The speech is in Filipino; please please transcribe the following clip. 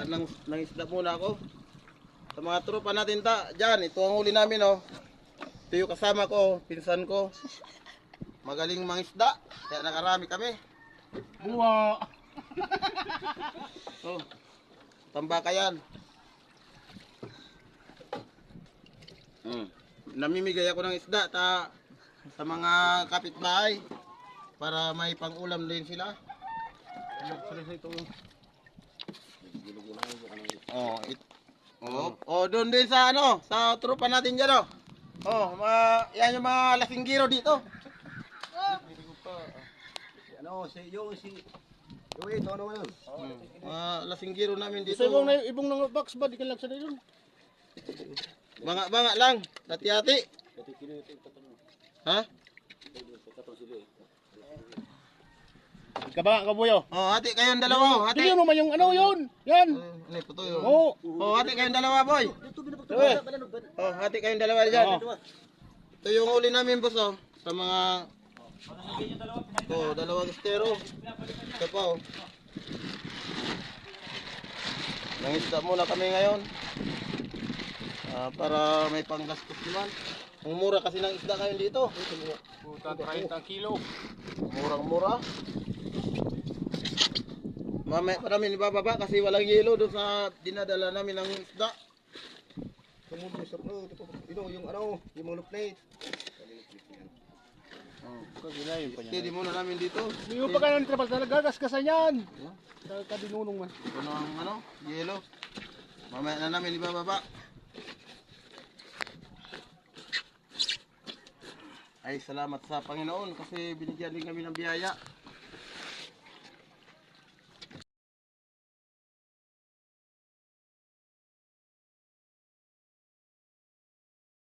Mangingisda ng isda muna ako. Sa mga tropa natin dyan, ito ang huli namin oh. Ito yung kasama ko, pinsan ko. Magaling mangisda, kaya nakarami kami. Buwa! Oh, tambakayan. Namimigay ako ng isda sa mga kapitbahay para may pang-ulam din sila. Doon din sa sa tropa natin diyan oh. Yan yung mga lasinggiro dito. Lasinggiro namin dito. Sa ibong ng box ba di ka lang sa doon? Banga lang, hati-hati. Ha? Kabanga ka buyo. Hati kayong dalawa, hati. Hindi naman yung yun. Yan. Ano ito yun? Oo. Hati kayong dalawa, boy. Hati kayong dalawa diyan. Ito yung huli namin, boss oh. Sa mga dalawang estero. Ito pa oh. Nangisda muna kami ngayon. Para may panggastos naman. Ang mura kasi ng isda ngayon dito. 30 kilo. Murang-mura. Mamaya pa namin ibababa kasi walang yelo doon sa dinadala namin ng isda. Yung mga plate. Hindi muna namin dito. Hindi mo pa ka ng trabas talaga, gaskasan yan. Kadinunong man. Ito ng yelo. Mamaya na namin ibababa. Ay, salamat sa Panginoon kasi binigyan din kami ng biyaya.